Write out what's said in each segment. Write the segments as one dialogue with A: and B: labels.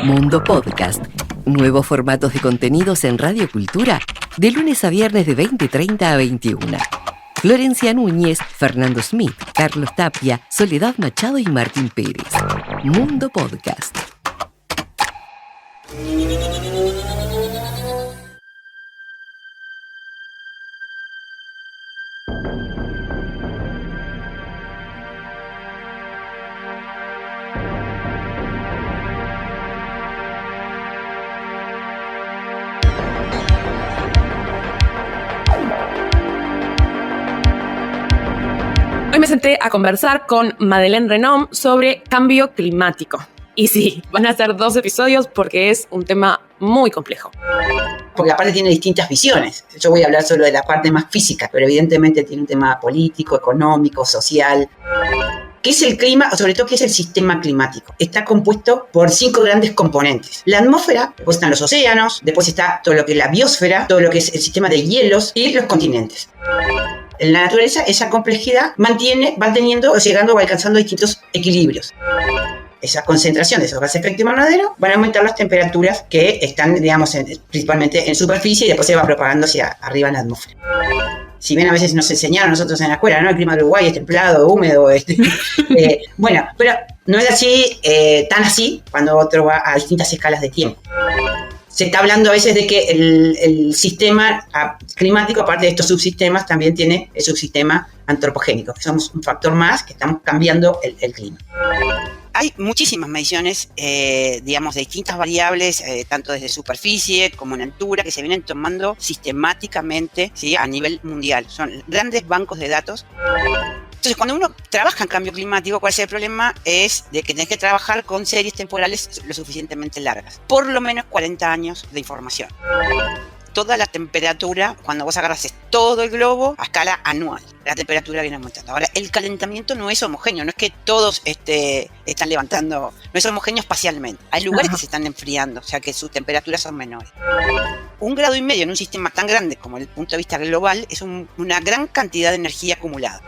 A: Mundo Podcast. Nuevos formatos de contenidos en Radio Cultura, de lunes a viernes de 20:30 a 21. Florencia Núñez, Fernando Smith, Carlos Tapia, Soledad Machado y Martín Pérez. Mundo Podcast.
B: Hoy me senté a conversar con Madeleine Renom sobre cambio climático. Y sí, van a ser 2 episodios porque es un tema muy complejo.
C: Porque aparte tiene distintas visiones. Yo voy a hablar solo de la parte más física, pero evidentemente tiene un tema político, económico, social. ¿Qué es el clima? O sobre todo, ¿qué es el sistema climático? Está compuesto por 5 grandes componentes. La atmósfera, después están los océanos, después está todo lo que es la biosfera, todo lo que es el sistema de hielos y los continentes. En la naturaleza, esa complejidad va teniendo o llegando o alcanzando distintos equilibrios. Esa concentración de esos gases de efecto invernadero van a aumentar las temperaturas que están, digamos, principalmente en superficie y después se va propagando hacia arriba en la atmósfera. Si bien a veces nos enseñaron nosotros en la escuela, ¿no? El clima de Uruguay es templado, húmedo. Bueno, pero no es así, tan así, cuando otro va a distintas escalas de tiempo. Se está hablando a veces de que el sistema climático, aparte de estos subsistemas, también tiene el subsistema antropogénico, que somos un factor más que estamos cambiando el clima. Hay muchísimas mediciones, digamos, de distintas variables, tanto desde superficie como en altura, que se vienen tomando sistemáticamente, ¿sí?, a nivel mundial. Son grandes bancos de datos. Entonces, cuando uno trabaja en cambio climático, ¿cuál es el problema? Es de que tenés que trabajar con series temporales lo suficientemente largas. Por lo menos 40 años de información. Toda la temperatura, cuando vos agarras todo el globo a escala anual, la temperatura viene aumentando. Ahora, el calentamiento no es homogéneo, no es que todos están levantando, no es homogéneo espacialmente. Hay lugares que se están enfriando, o sea que sus temperaturas son menores. 1,5 grados en un sistema tan grande como el punto de vista global es una gran cantidad de energía acumulada.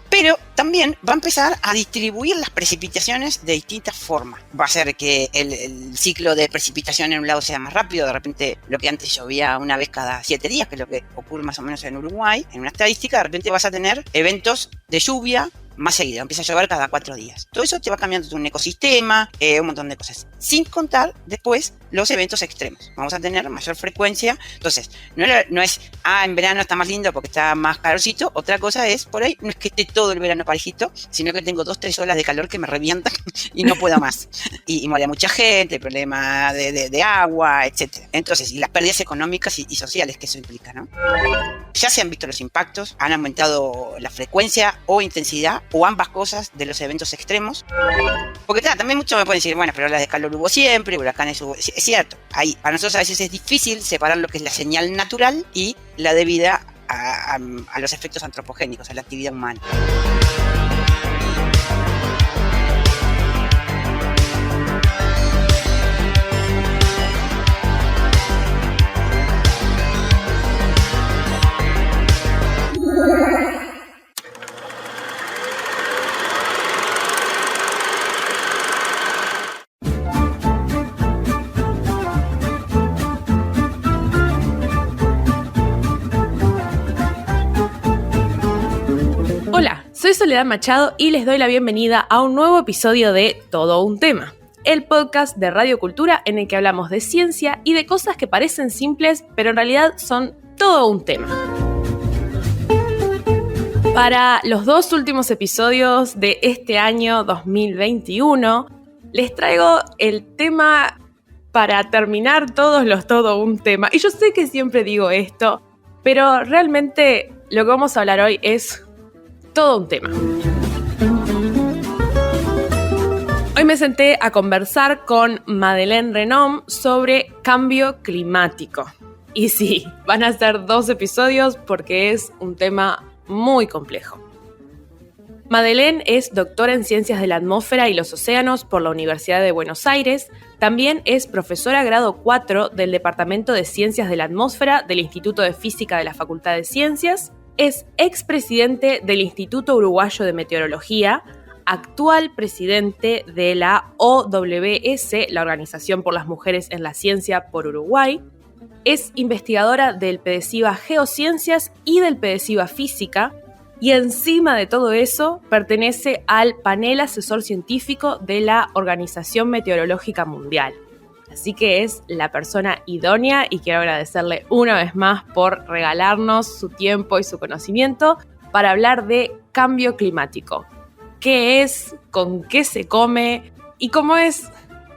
C: Pero también va a empezar a distribuir las precipitaciones de distintas formas. Va a hacer que el ciclo de precipitación en un lado sea más rápido. De repente, lo que antes llovía una vez cada 7 días, que es lo que ocurre más o menos en Uruguay, en una estadística, de repente vas a tener eventos de lluvia más seguido, empieza a llover cada 4 días. Todo eso te va cambiando un ecosistema, un montón de cosas. Sin contar después los eventos extremos. Vamos a tener mayor frecuencia. Entonces, no es, en verano está más lindo porque está más calorcito. Otra cosa es, por ahí, no es que esté todo el verano parejito, sino que tengo 2-3 olas de calor que me revientan y no puedo más. Y muere mucha gente, problema de agua, etc. Entonces, y las pérdidas económicas y sociales que eso implica, ¿no? Ya se han visto los impactos, han aumentado la frecuencia o intensidad, o ambas cosas, de los eventos extremos. Porque claro, también muchos me pueden decir, bueno, pero las de calor hubo siempre, huracanes hubo. Es cierto, para nosotros a veces es difícil separar lo que es la señal natural y la debida a los efectos antropogénicos, a la actividad humana.
B: Hola, soy Soledad Machado y les doy la bienvenida a un nuevo episodio de Todo un Tema, el podcast de Radio Cultura en el que hablamos de ciencia y de cosas que parecen simples, pero en realidad son todo un tema. Para los 2 últimos episodios de este año 2021, les traigo el tema para terminar todos los todo un tema. Y yo sé que siempre digo esto, pero realmente lo que vamos a hablar hoy es todo un tema. Hoy me senté a conversar con Madeleine Renom sobre cambio climático. Y sí, van a ser 2 episodios porque es un tema muy complejo. Madeleine es doctora en Ciencias de la Atmósfera y los Océanos por la Universidad de Buenos Aires. También es profesora grado 4 del Departamento de Ciencias de la Atmósfera del Instituto de Física de la Facultad de Ciencias. Es expresidente del Instituto Uruguayo de Meteorología, actual presidente de la OWS, la Organización por las Mujeres en la Ciencia por Uruguay. Es investigadora del PDCIVA Geociencias y del PDCIVA Física. Y encima de todo eso, pertenece al panel asesor científico de la Organización Meteorológica Mundial. Así que es la persona idónea y quiero agradecerle una vez más por regalarnos su tiempo y su conocimiento para hablar de cambio climático. ¿Qué es? ¿Con qué se come? Y como es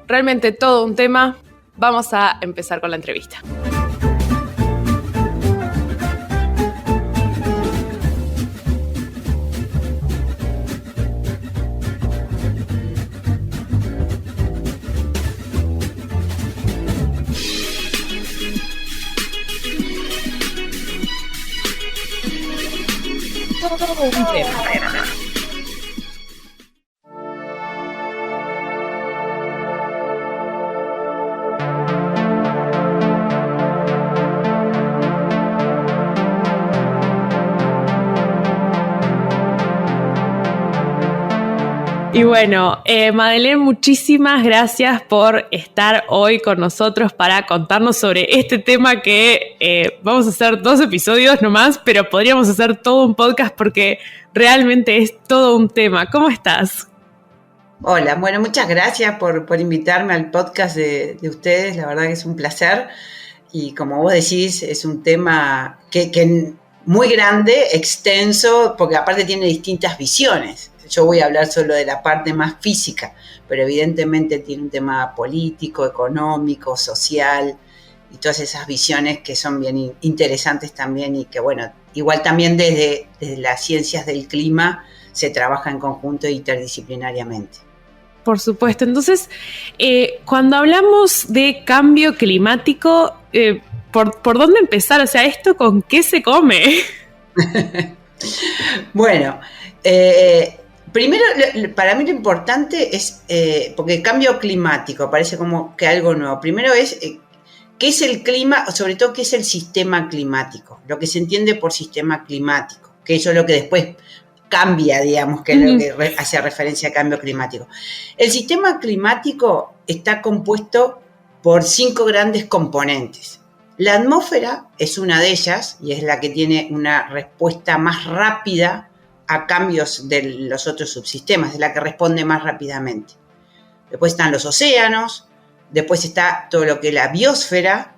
B: realmente todo un tema, vamos a empezar con la entrevista. Todo un tema. Y bueno, Madeleine, muchísimas gracias por estar hoy con nosotros para contarnos sobre este tema que vamos a hacer 2 episodios nomás, pero podríamos hacer todo un podcast porque realmente es todo un tema. ¿Cómo estás?
C: Hola, bueno, muchas gracias por invitarme al podcast de ustedes, la verdad que es un placer y como vos decís, es un tema que muy grande, extenso, porque aparte tiene distintas visiones. Yo voy a hablar solo de la parte más física, pero evidentemente tiene un tema político, económico, social y todas esas visiones que son bien interesantes también y que, bueno, igual también desde las ciencias del clima se trabaja en conjunto e interdisciplinariamente.
B: Por supuesto. Entonces, cuando hablamos de cambio climático, ¿por dónde empezar? O sea, ¿esto con qué se come?
C: Bueno, primero, para mí lo importante es, porque el cambio climático parece como que algo nuevo. Primero es, ¿qué es el clima? O sobre todo, ¿qué es el sistema climático? Lo que se entiende por sistema climático, que eso es lo que después cambia, digamos, que es lo que hace referencia a cambio climático. El sistema climático está compuesto por 5 grandes componentes. La atmósfera es una de ellas y es la que tiene una respuesta más rápida a cambios de los otros subsistemas, es la que responde más rápidamente. Después están los océanos, después está todo lo que es la biosfera,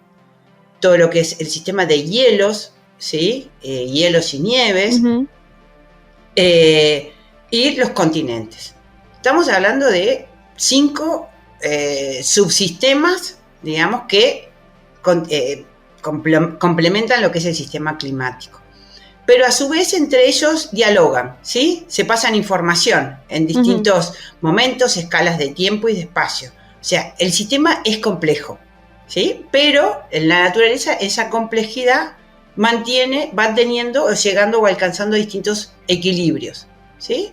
C: todo lo que es el sistema de hielos, ¿sí? Hielos y nieves, y los continentes. Estamos hablando de 5 subsistemas, digamos, que complementan lo que es el sistema climático. Pero a su vez entre ellos dialogan, ¿sí? Se pasan información en distintos momentos, escalas de tiempo y de espacio. O sea, el sistema es complejo, ¿sí? Pero en la naturaleza esa complejidad va teniendo o llegando o alcanzando distintos equilibrios, ¿sí?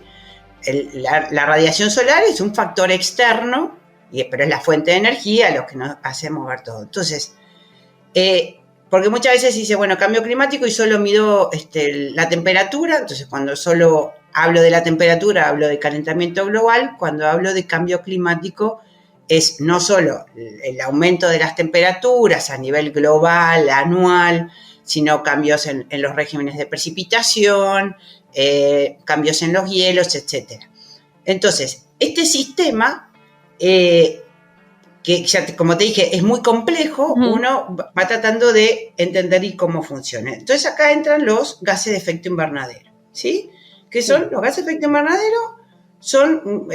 C: La radiación solar es un factor externo, pero es la fuente de energía lo que nos hace mover todo. Entonces, porque muchas veces se dice, bueno, cambio climático y solo mido la temperatura, entonces cuando solo hablo de la temperatura, hablo de calentamiento global, cuando hablo de cambio climático es no solo el aumento de las temperaturas a nivel global, anual, sino cambios en los regímenes de precipitación, cambios en los hielos, etc. Entonces, este sistema, que ya, como te dije, es muy complejo, uno va tratando de entender y cómo funciona. Entonces, acá entran los gases de efecto invernadero, ¿sí? ¿Qué son? Los gases de efecto invernadero son,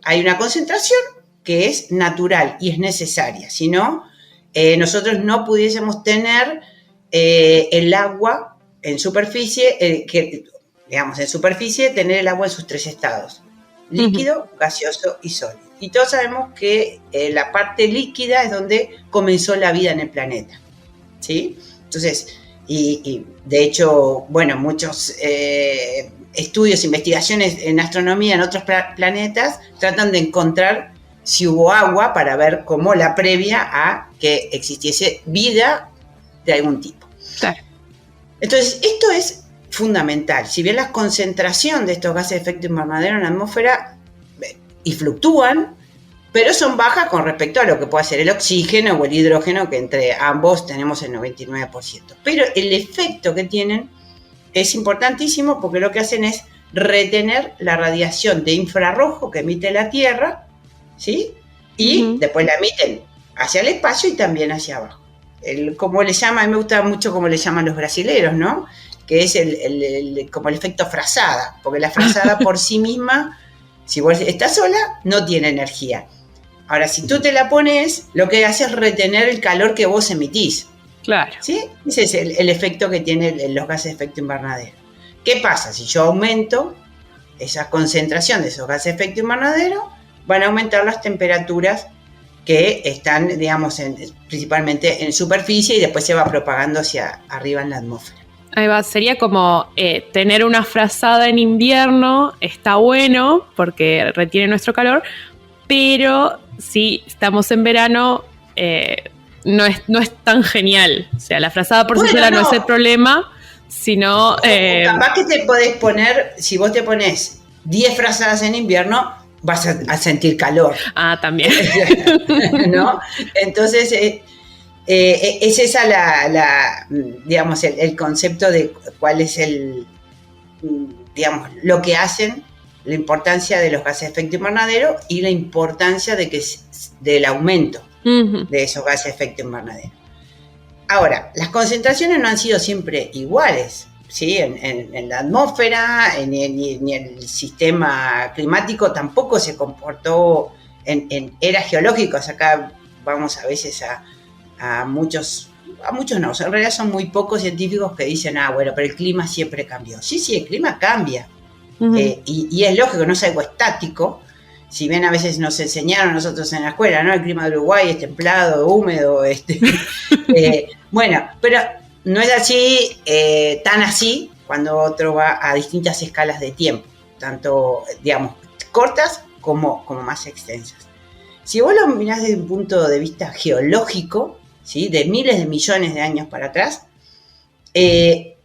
C: hay una concentración que es natural y es necesaria, si no, nosotros no pudiésemos tener el agua en superficie, en superficie tener el agua en sus 3 estados, líquido, gaseoso y sólido. Y todos sabemos que la parte líquida es donde comenzó la vida en el planeta, ¿sí? Entonces, y de hecho, bueno, muchos estudios, investigaciones en astronomía en otros planetas tratan de encontrar si hubo agua para ver cómo la previa a que existiese vida de algún tipo.
B: Claro.
C: Entonces, esto es fundamental. Si bien la concentración de estos gases de efecto invernadero en la atmósfera y fluctúan, pero son bajas con respecto a lo que puede ser el oxígeno o el hidrógeno, que entre ambos tenemos el 99%. Pero el efecto que tienen es importantísimo porque lo que hacen es retener la radiación de infrarrojo que emite la Tierra, ¿sí? Y después la emiten hacia el espacio y también hacia abajo. Como le llama, a mí me gusta mucho como le llaman los brasileros, ¿no? Que es como el efecto frazada, porque la frazada por sí misma, si vos estás sola, no tiene energía. Ahora, si tú te la pones, lo que hace es retener el calor que vos emitís.
B: Claro.
C: ¿Sí? Ese es el efecto que tienen los gases de efecto invernadero. ¿Qué pasa? Si yo aumento esa concentración de esos gases de efecto invernadero, van a aumentar las temperaturas que están, digamos, principalmente en superficie y después se va propagando hacia arriba en la atmósfera.
B: Ahí va, sería como tener una frazada en invierno está bueno porque retiene nuestro calor, pero si estamos en verano no es tan genial. O sea, la frazada por sí sola no es el problema, sino...
C: capaz que te podés poner, si vos te pones 10 frazadas en invierno, vas a sentir calor.
B: Ah, también.
C: ¿No? Entonces, es esa digamos, el concepto de cuál es digamos, lo que hacen, la importancia de los gases de efecto invernadero y la importancia del aumento de esos gases de efecto invernadero. Ahora, las concentraciones no han sido siempre iguales, ¿sí? En la atmósfera, ni el sistema climático tampoco se comportó en eras geológicas. Acá vamos a veces a muchos no, en realidad son muy pocos científicos que dicen, bueno, pero el clima siempre cambió. Sí, el clima cambia. Y es lógico, no es algo estático. Si bien a veces nos enseñaron nosotros en la escuela, ¿no? El clima de Uruguay es templado, húmedo, bueno, pero no es así, tan así, cuando otro va a distintas escalas de tiempo, tanto, digamos, cortas como más extensas. Si vos lo mirás desde un punto de vista geológico, ¿sí? De miles de millones de años para atrás,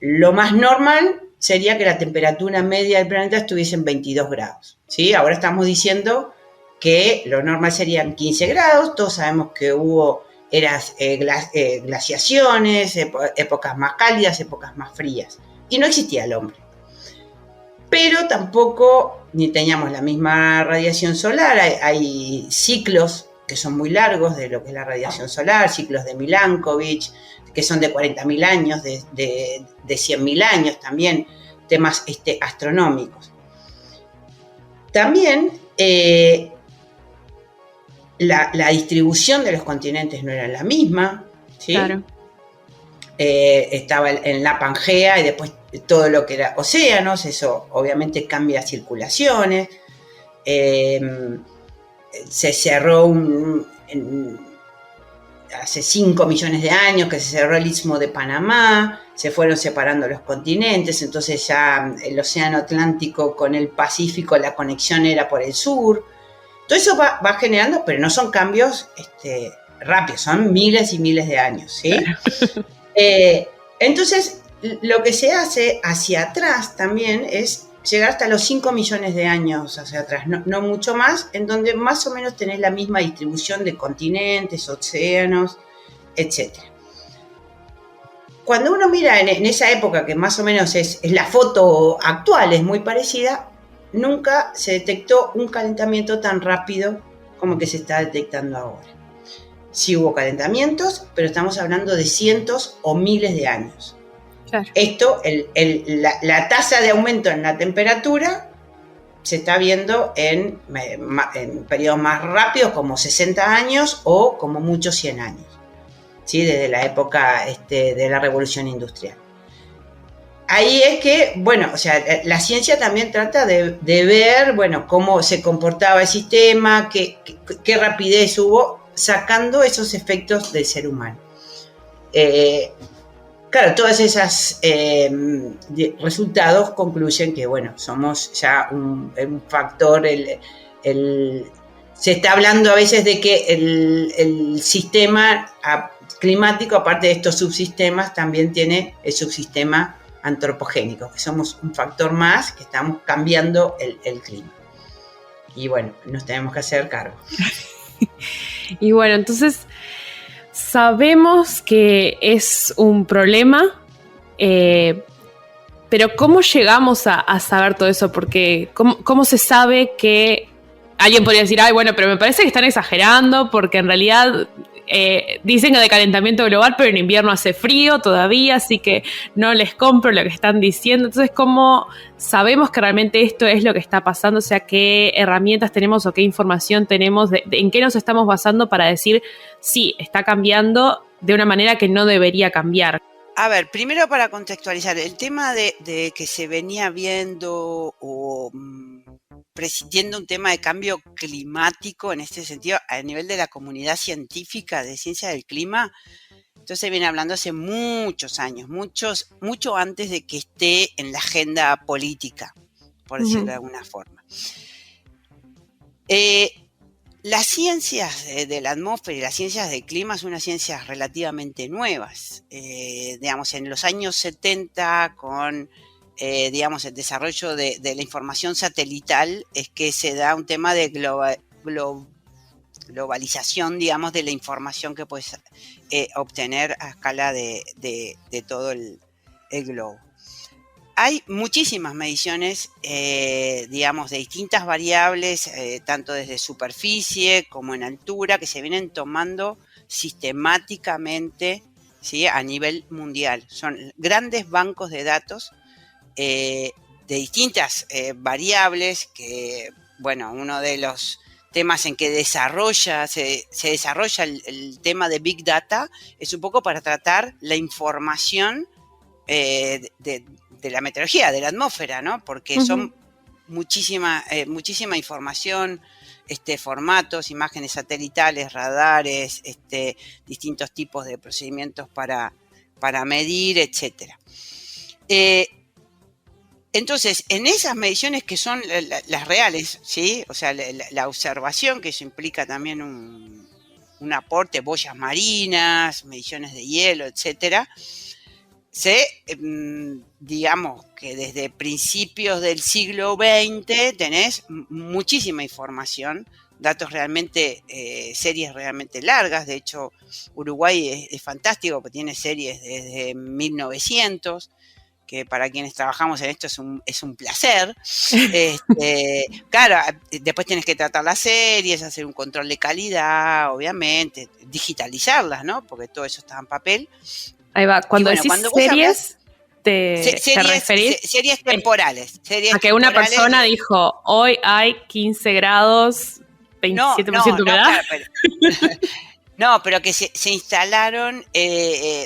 C: lo más normal sería que la temperatura media del planeta estuviese en 22 grados. ¿Sí? Ahora estamos diciendo que lo normal serían 15 grados, todos sabemos que hubo glaciaciones, épocas más cálidas, épocas más frías, y no existía el hombre. Pero tampoco ni teníamos la misma radiación solar, hay ciclos que son muy largos de lo que es la radiación solar, ciclos de Milankovitch, que son de 40.000 años, de 100.000 años también, temas astronómicos. También la distribución de los continentes no era la misma, ¿sí? Claro. Estaba en la Pangea y después todo lo que era océanos, eso obviamente cambia circulaciones. Se cerró hace 5 millones de años que se cerró el Istmo de Panamá, se fueron separando los continentes, entonces ya el océano Atlántico con el Pacífico, la conexión era por el sur. Todo eso va generando, pero no son cambios rápidos, son miles y miles de años, ¿sí? Entonces, lo que se hace hacia atrás también es llegar hasta los 5 millones de años hacia atrás, no mucho más, en donde más o menos tenés la misma distribución de continentes, océanos, etc. Cuando uno mira en esa época, que más o menos es la foto actual, es muy parecida, nunca se detectó un calentamiento tan rápido como que se está detectando ahora. Sí hubo calentamientos, pero estamos hablando de cientos o miles de años. Claro. Esto, la tasa de aumento en la temperatura se está viendo en periodos más rápidos, como 60 años o como mucho 100 años, ¿sí? Desde la época de la Revolución Industrial. Ahí es que, bueno, o sea, la ciencia también trata de ver, bueno, cómo se comportaba el sistema, qué rapidez hubo, sacando esos efectos del ser humano. Claro, todos esos resultados concluyen que, bueno, somos ya un factor, se está hablando a veces de que el sistema climático, aparte de estos subsistemas, también tiene el subsistema antropogénicos, que somos un factor más, que estamos cambiando el clima. Y bueno, nos tenemos que hacer cargo.
B: Y bueno, entonces sabemos que es un problema, pero ¿cómo llegamos a saber todo eso? Porque ¿cómo se sabe que alguien podría decir, ay, bueno, pero me parece que están exagerando porque en realidad dicen que de calentamiento global, pero en invierno hace frío todavía, así que no les compro lo que están diciendo? Entonces, ¿cómo sabemos que realmente esto es lo que está pasando? O sea, ¿qué herramientas tenemos o qué información tenemos? ¿En qué nos estamos basando para decir, sí, está cambiando de una manera que no debería cambiar?
D: A ver, primero para contextualizar, el tema de que se venía viendo o presidiendo un tema de cambio climático en este sentido a nivel de la comunidad científica de ciencia del clima, entonces se viene hablando hace muchos años, mucho antes de que esté en la agenda política, por decirlo de alguna forma. Las ciencias de la atmósfera y las ciencias del clima son unas ciencias relativamente nuevas. Digamos, en los años 70, con digamos, el desarrollo de la información satelital, es que se da un tema de globalización, digamos, de la información que puedes obtener a escala de todo el globo. Hay muchísimas mediciones, digamos, de distintas variables, tanto desde superficie como en altura, que se vienen tomando sistemáticamente, ¿sí?, a nivel mundial. Son grandes bancos de datos de distintas variables que, bueno, uno de los temas en que se desarrolla el tema de Big Data es un poco para tratar la información de la meteorología, de la atmósfera, ¿no? Porque son muchísima información, formatos, imágenes satelitales, radares, distintos tipos de procedimientos para medir, etcétera. Entonces, en esas mediciones que son las reales, ¿sí? O sea, la observación, que eso implica también un aporte, boyas marinas, mediciones de hielo, etcétera, digamos que desde principios del siglo XX tenés muchísima información, datos realmente, series realmente largas. De hecho, Uruguay es fantástico porque tiene series desde 1900, que para quienes trabajamos en esto es un placer. Claro, después tienes que tratar las series, hacer un control de calidad, obviamente, digitalizarlas, ¿no? Porque todo eso está en papel.
B: Ahí va, cuando decís series, ¿te referís?
D: Series temporales.
B: A que una persona dijo, hoy hay 15 grados, 27% humedad.
D: No, pero que se instalaron,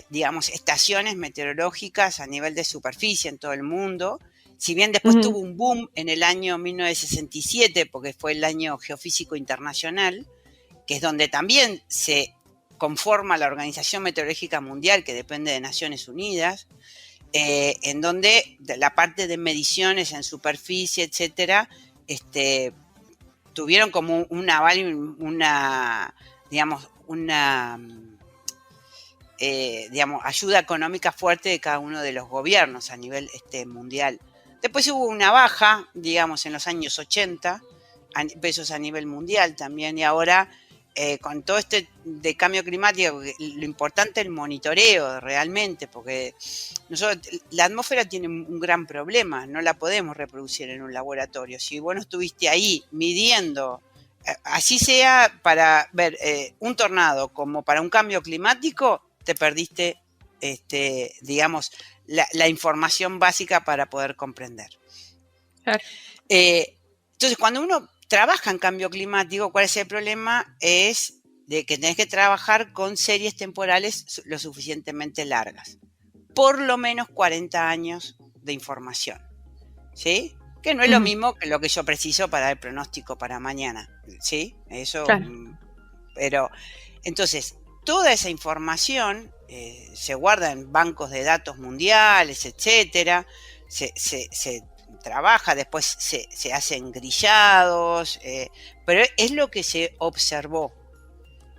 D: digamos, estaciones meteorológicas a nivel de superficie en todo el mundo. Si bien después tuvo un boom en el año 1967, porque fue el año geofísico internacional, que es donde también se conforma la Organización Meteorológica Mundial, que depende de Naciones Unidas, en donde la parte de mediciones en superficie, etcétera, tuvieron como digamos, ayuda económica fuerte de cada uno de los gobiernos a nivel mundial. Después hubo una baja, digamos, en los años 80, pesos a nivel mundial también, y ahora con todo de cambio climático, lo importante es el monitoreo realmente, porque la atmósfera tiene un gran problema, no la podemos reproducir en un laboratorio. Si vos no estuviste ahí midiendo, así sea para ver un tornado como para un cambio climático, te perdiste, digamos, la información básica para poder comprender.
B: Claro.
D: Entonces, cuando uno trabaja en cambio climático, ¿cuál es el problema? Es de que tenés que trabajar con series temporales lo suficientemente largas. Por lo menos 40 años de información, ¿sí? Que no es lo mismo que lo que yo preciso para el pronóstico para mañana, ¿sí? Eso, claro. Pero, entonces, toda esa información se guarda en bancos de datos mundiales, etcétera, se trabaja, después se hacen grillados, pero es lo que se observó.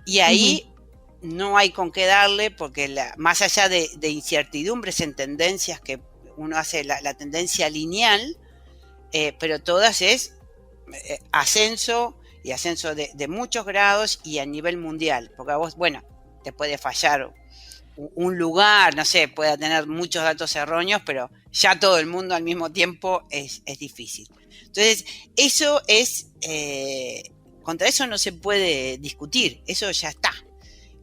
D: Y ahí no hay con qué darle, porque más allá de incertidumbres en tendencias que uno hace la tendencia lineal, pero todas es ascenso y ascenso de muchos grados y a nivel mundial, porque a vos, bueno, te puede fallar un lugar, no sé, puede tener muchos datos erróneos, pero ya todo el mundo al mismo tiempo es difícil. Entonces, eso es, contra eso no se puede discutir, eso ya está.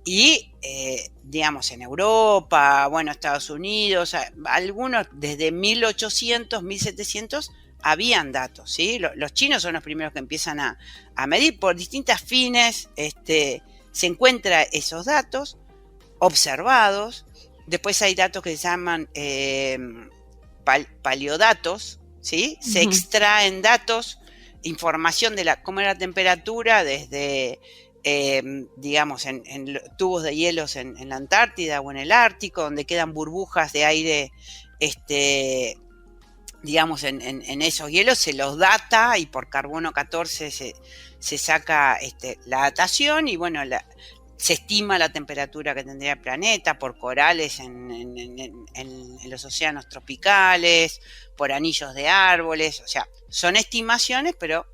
D: Y, digamos, en Europa, bueno, Estados Unidos, algunos desde 1800, 1700 habían datos, ¿sí? Los chinos son los primeros que empiezan a medir por distintas fines, se encuentran esos datos observados. Después hay datos que se llaman paleodatos, ¿sí? Uh-huh. Se extraen datos, información de cómo era la temperatura desde, digamos, en tubos de hielos en la Antártida o en el Ártico, donde quedan burbujas de aire, digamos, en esos hielos se los data y por carbono 14 se saca la datación y bueno, se estima la temperatura que tendría el planeta por corales en los océanos tropicales, por anillos de árboles, o sea, son estimaciones, pero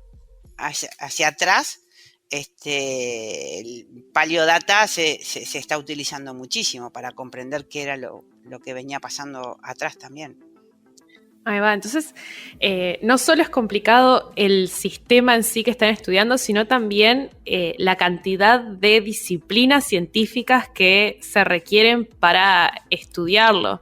D: hacia atrás el paleodata se está utilizando muchísimo para comprender qué era lo que venía pasando atrás también.
B: Ahí va, entonces no solo es complicado el sistema en sí que están estudiando, sino también la cantidad de disciplinas científicas que se requieren para estudiarlo.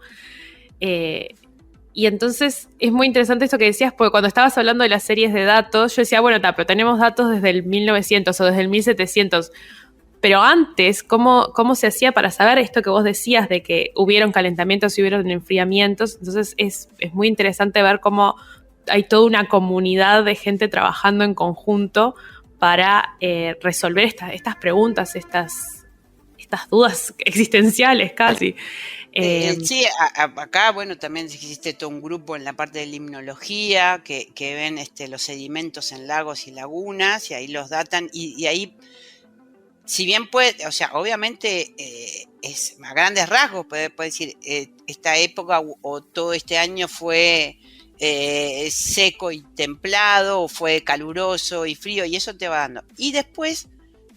B: Y entonces es muy interesante esto que decías, porque cuando estabas hablando de las series de datos, yo decía, bueno, pero tenemos datos desde el 1900 o desde el 1700, pero antes, ¿cómo se hacía para saber esto que vos decías de que hubieron calentamientos y hubieron enfriamientos? Entonces es muy interesante ver cómo hay toda una comunidad de gente trabajando en conjunto para resolver estas preguntas, estas dudas existenciales casi.
D: Sí, acá, bueno, también existe todo un grupo en la parte de limnología que ven los sedimentos en lagos y lagunas y ahí los datan y ahí, si bien puede, o sea, obviamente es a grandes rasgos, puede decir, esta época o todo este año fue seco y templado, o fue caluroso y frío, y eso te va dando. Y después,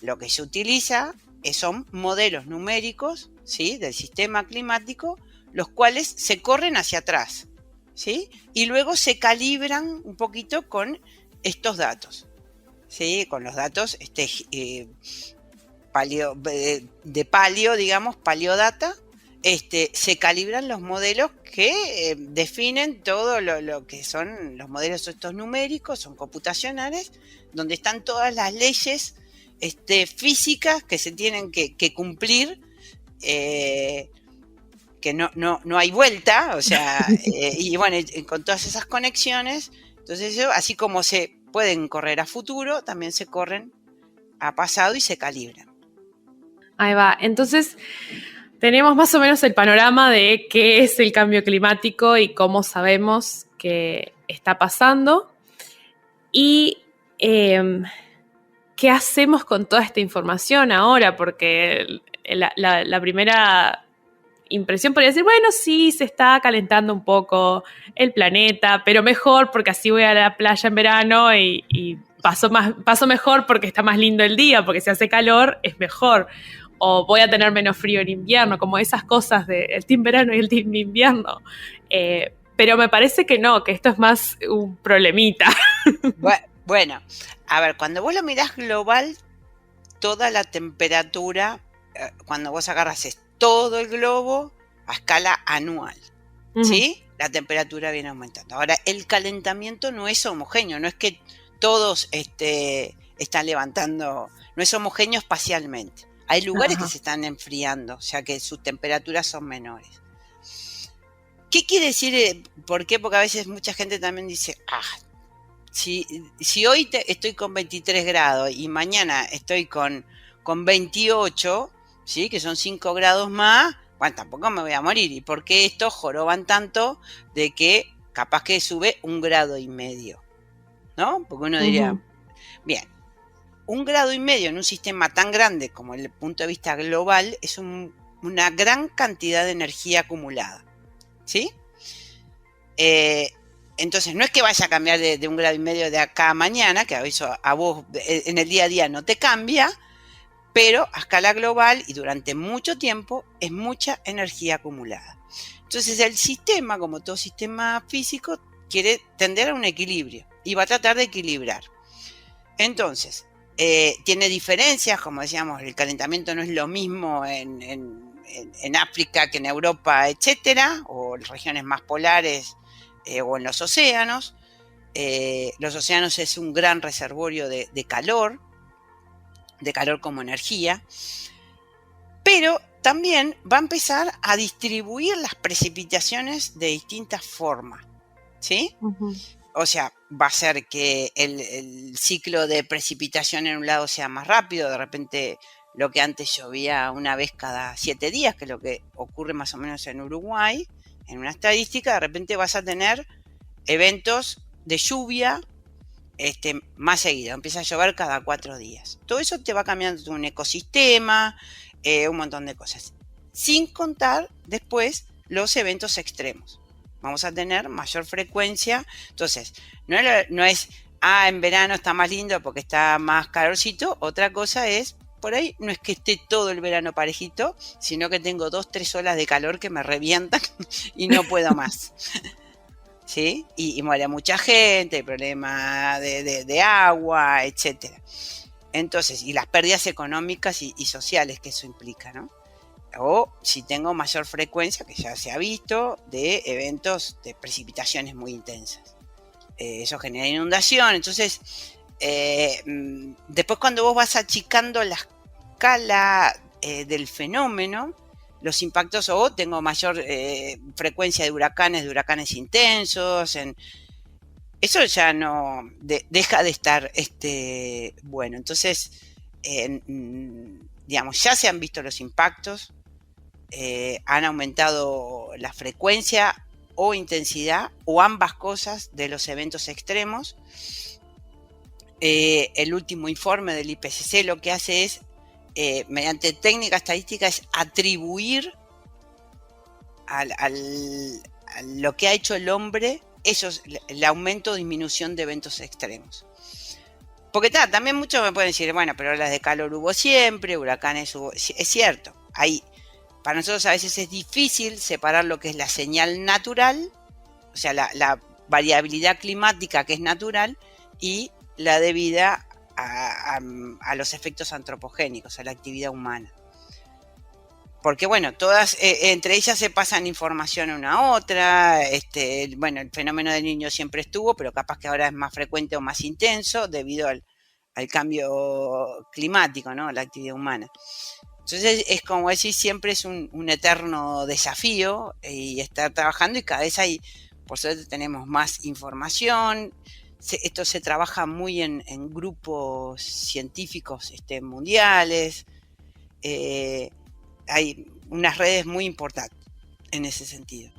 D: lo que se utiliza son modelos numéricos, ¿sí?, del sistema climático, los cuales se corren hacia atrás, ¿sí?, y luego se calibran un poquito con estos datos, ¿sí?, con los datos de paleo, digamos, paleodata, se calibran los modelos que definen todo lo que son los modelos estos numéricos, son computacionales, donde están todas las leyes físicas que se tienen que cumplir, que no hay vuelta, o sea, y bueno, con todas esas conexiones, entonces así como se pueden correr a futuro, también se corren a pasado y se calibran.
B: Ahí va, entonces tenemos más o menos el panorama de qué es el cambio climático y cómo sabemos que está pasando. Y ¿qué hacemos con toda esta información ahora? Porque la primera impresión podría decir, bueno, sí, se está calentando un poco el planeta, pero mejor porque así voy a la playa en verano y paso mejor porque está más lindo el día, porque si hace calor es mejor. O voy a tener menos frío en invierno, como esas cosas del team verano y el team invierno. Pero me parece que no, que esto es más un problemita.
D: Bueno, a ver, cuando vos lo mirás global, toda la temperatura, cuando vos agarras todo el globo a escala anual, ¿sí? La temperatura viene aumentando. Ahora, el calentamiento no es homogéneo, no es que todos están levantando, no es homogéneo espacialmente. Hay lugares que se están enfriando, o sea que sus temperaturas son menores. ¿Qué quiere decir? ¿Por qué? Porque a veces mucha gente también dice, si hoy estoy con 23 grados y mañana estoy con 28, ¿sí?, que son 5 grados más, bueno, tampoco me voy a morir. ¿Y por qué estos joroban tanto de que capaz que sube 1,5 grados? ¿No? Porque uno diría, bien, 1,5 grados en un sistema tan grande como el punto de vista global es una gran cantidad de energía acumulada, ¿sí? Entonces, no es que vaya a cambiar de 1,5 grados de acá a mañana, que eso a vos en el día a día no te cambia, pero a escala global y durante mucho tiempo es mucha energía acumulada. Entonces, el sistema, como todo sistema físico, quiere tender a un equilibrio y va a tratar de equilibrar. Entonces, tiene diferencias, como decíamos, el calentamiento no es lo mismo en África que en Europa, etcétera, o en regiones más polares o en los océanos. Los océanos es un gran reservorio de calor como energía, pero también va a empezar a distribuir las precipitaciones de distintas formas, ¿sí? Uh-huh. O sea, va a ser que el ciclo de precipitación en un lado sea más rápido. De repente, lo que antes llovía una vez cada 7 días, que es lo que ocurre más o menos en Uruguay, en una estadística, de repente vas a tener eventos de lluvia más seguido. Empieza a llover cada 4 días. Todo eso te va cambiando un ecosistema, un montón de cosas. Sin contar después los eventos extremos. Vamos a tener mayor frecuencia. Entonces, no es, en verano está más lindo porque está más calorcito. Otra cosa es, por ahí no es que esté todo el verano parejito, sino que tengo 2-3 olas de calor que me revientan y no puedo más. ¿Sí? Y muere mucha gente, hay problemas de agua, etc. Entonces, y las pérdidas económicas y sociales que eso implica, ¿no? O si tengo mayor frecuencia, que ya se ha visto, de eventos de precipitaciones muy intensas. Eso genera inundación. Entonces, después cuando vos vas achicando la escala del fenómeno, los impactos, o tengo mayor frecuencia de huracanes intensos, eso ya no deja de estar bueno. Entonces, digamos, ya se han visto los impactos, han aumentado la frecuencia o intensidad o ambas cosas de los eventos extremos. El último informe del IPCC lo que hace es, mediante técnica estadística, es atribuir a lo que ha hecho el hombre el aumento o disminución de eventos extremos. Porque también muchos me pueden decir, bueno, pero olas de calor hubo siempre, huracanes hubo. Es cierto, para nosotros a veces es difícil separar lo que es la señal natural, o sea, la variabilidad climática que es natural, y la debida a los efectos antropogénicos, a la actividad humana. Porque bueno, todas entre ellas se pasan información una a otra. Bueno, el fenómeno del Niño siempre estuvo, pero capaz que ahora es más frecuente o más intenso debido al cambio climático, ¿no? La actividad humana. Entonces es como decir, siempre es un eterno desafío y estar trabajando, y cada vez por suerte tenemos más información. Esto se trabaja muy en grupos científicos mundiales. Hay unas redes muy importantes en ese sentido.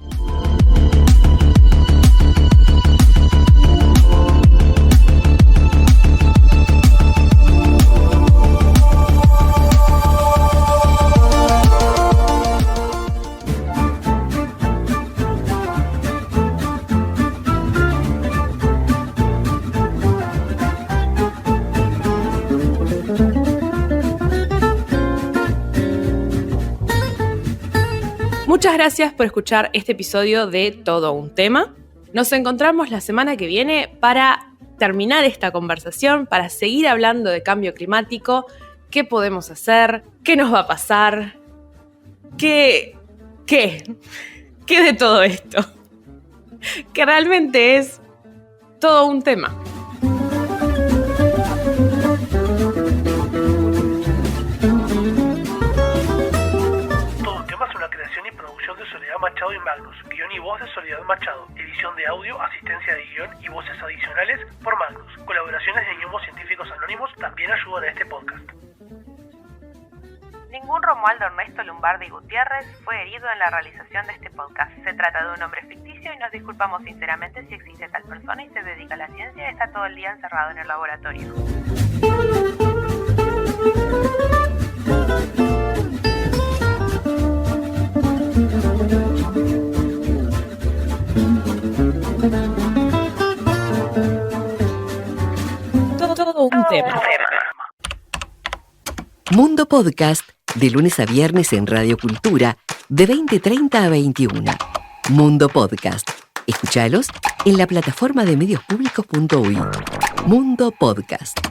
B: Muchas gracias por escuchar este episodio de Todo un Tema. Nos encontramos la semana que viene para terminar esta conversación, para seguir hablando de cambio climático, qué podemos hacer, qué nos va a pasar, qué de todo esto, que realmente es todo un tema.
E: Machado y Magnus, guión y voz de Soledad Machado, edición de audio, asistencia de guión y voces adicionales por Magnus. Colaboraciones de ñomos científicos anónimos también ayudan a este podcast.
F: Ningún Romualdo Ernesto Lombardi Gutiérrez fue herido en la realización de este podcast. Se trata de un nombre ficticio y nos disculpamos sinceramente si existe tal persona y se dedica a la ciencia y está todo el día encerrado en el laboratorio.
A: Mundo Podcast, de lunes a viernes en Radio Cultura, de 20:30 a 21. Mundo Podcast. Escúchalos en la plataforma de mediospublicos.uy. Mundo Podcast.